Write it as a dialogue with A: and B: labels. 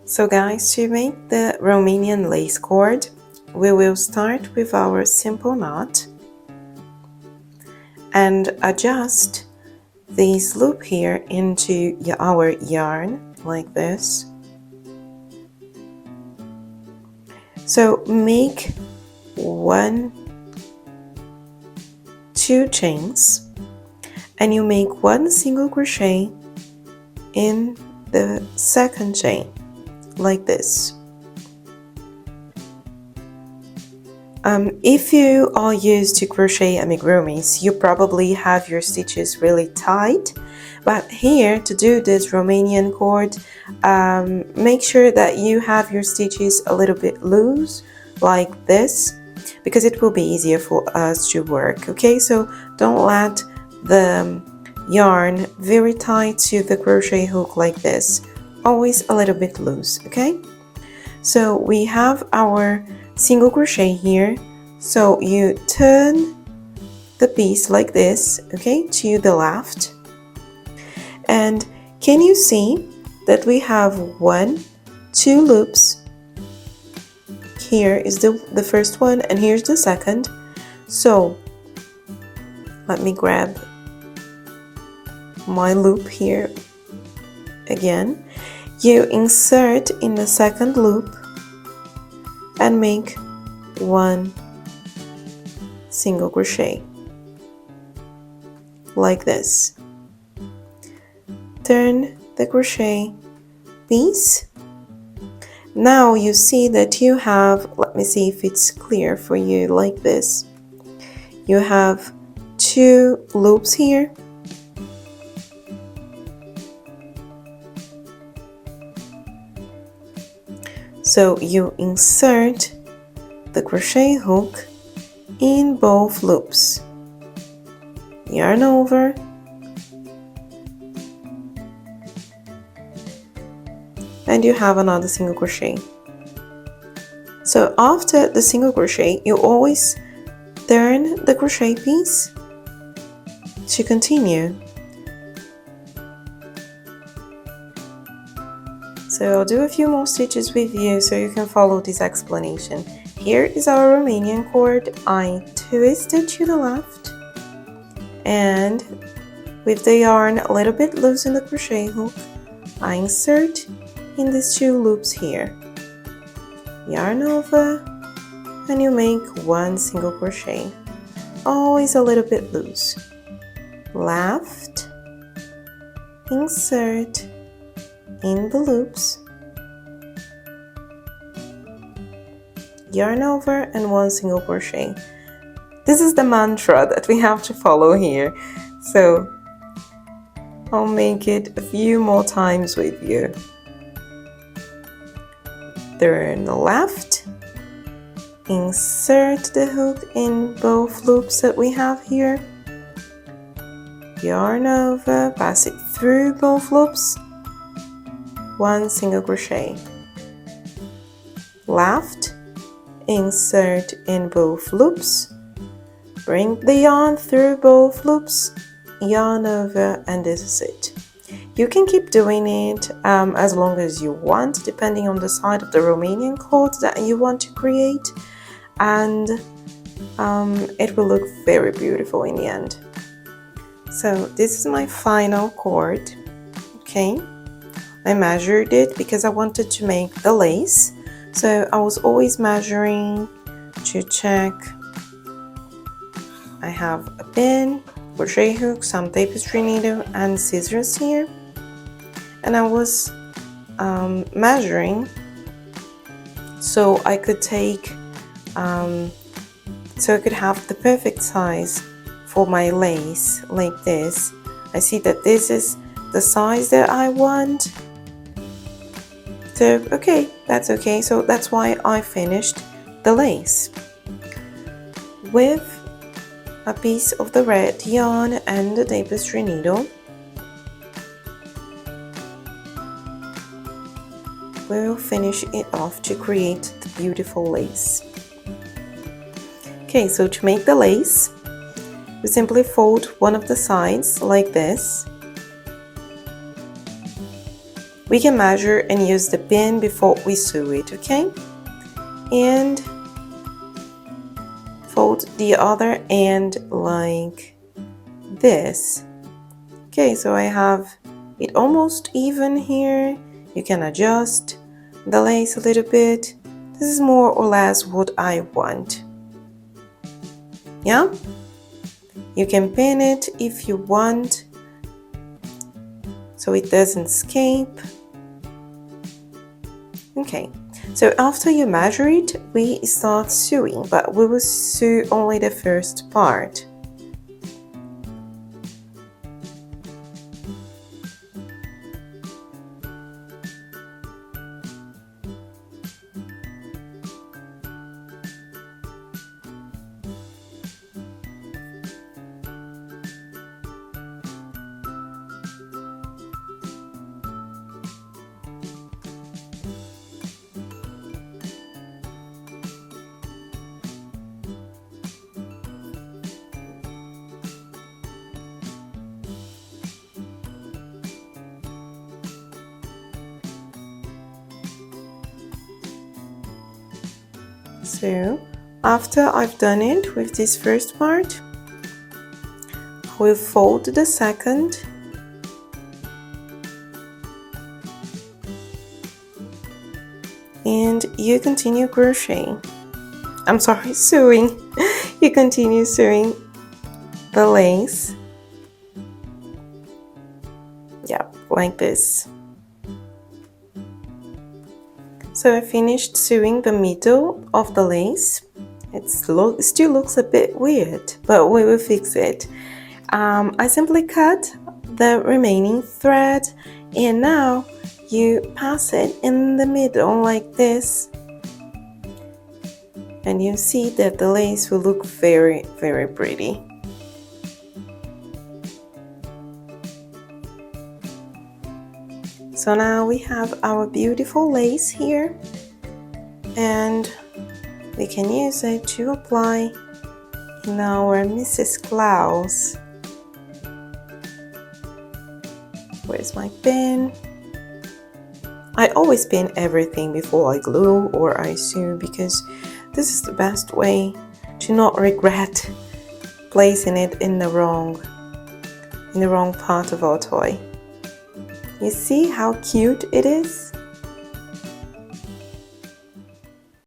A: So guys, to make the Romanian lace cord, we will start with our simple knot and adjust this loop here into our yarn like this. So make 2 chains and you make 1 single crochet in the second chain like this. If you are used to crochet amigurumis, you probably have your stitches really tight, but here to do this Romanian cord, make sure that you have your stitches a little bit loose like this, because it will be easier for us to work. Okay, so don't let the yarn very tight to the crochet hook like this, always a little bit loose. Okay, so we have our single crochet here, so you turn the piece like this, okay, to the left, and can you see that we have 2 loops? Here is the first one and here's the second. So let me grab my loop here again. You insert in the second loop and make 1 single crochet like this. Turn the crochet piece. Now you see that you have, let me see if it's clear for you, like this. You have 2 loops here. So you insert the crochet hook in both loops. Yarn over. And you have another single crochet. So after the single crochet, you always turn the crochet piece to continue. So I'll do a few more stitches with you so you can follow this explanation. Here is our Romanian cord. I twist it to the left and with the yarn a little bit loose in the crochet hook, I insert in these 2 loops here. Yarn over and you make 1 single crochet, always a little bit loose. Left, insert in the loops, yarn over and 1 single crochet. This is the mantra that we have to follow here, so I'll make it a few more times with you. Turn left, insert the hook in both loops that we have here, yarn over, pass it through both loops, 1 single crochet. Left, insert in both loops, bring the yarn through both loops, yarn over, and this is it. You can keep doing it as long as you want, depending on the side of the Romanian cord that you want to create, and it will look very beautiful in the end. So this is my final cord. Okay, I measured it because I wanted to make the lace, so I was always measuring to check. I have a pin, crochet hook, some tapestry needle and scissors here, and I was measuring so I could take so I could have the perfect size for my lace like this. I see that this is the size that I want, so okay, that's okay. So that's why I finished the lace with a piece of the red yarn and the tapestry needle. We'll finish it off to create the beautiful lace. Okay, so to make the lace, we simply fold one of the sides like this. we can measure and use the pin before we sew it, okay? And fold the other end like this. Okay, so I have it almost even here. You can adjust the lace a little bit. This is more or less what I want. Yeah? You can pin it if you want, so it doesn't escape. Okay, so after you measure it, we start sewing, but we will sew only the first part. So after I've done it with this first part, we'll fold the second, and you continue crocheting. I'm sorry, sewing. You continue sewing the lace. Yeah, like this. So I finished sewing the middle of the lace. It still looks a bit weird, but we will fix it. I simply cut the remaining thread, and now you pass it in the middle like this, and you see that the lace will look very, very pretty. So now we have our beautiful lace here, and we can use it to apply in our Mrs. Claus. Where's my pin? I always pin everything before I glue or I sew, because this is the best way to not regret placing it in the wrong part of our toy. You see how cute it is?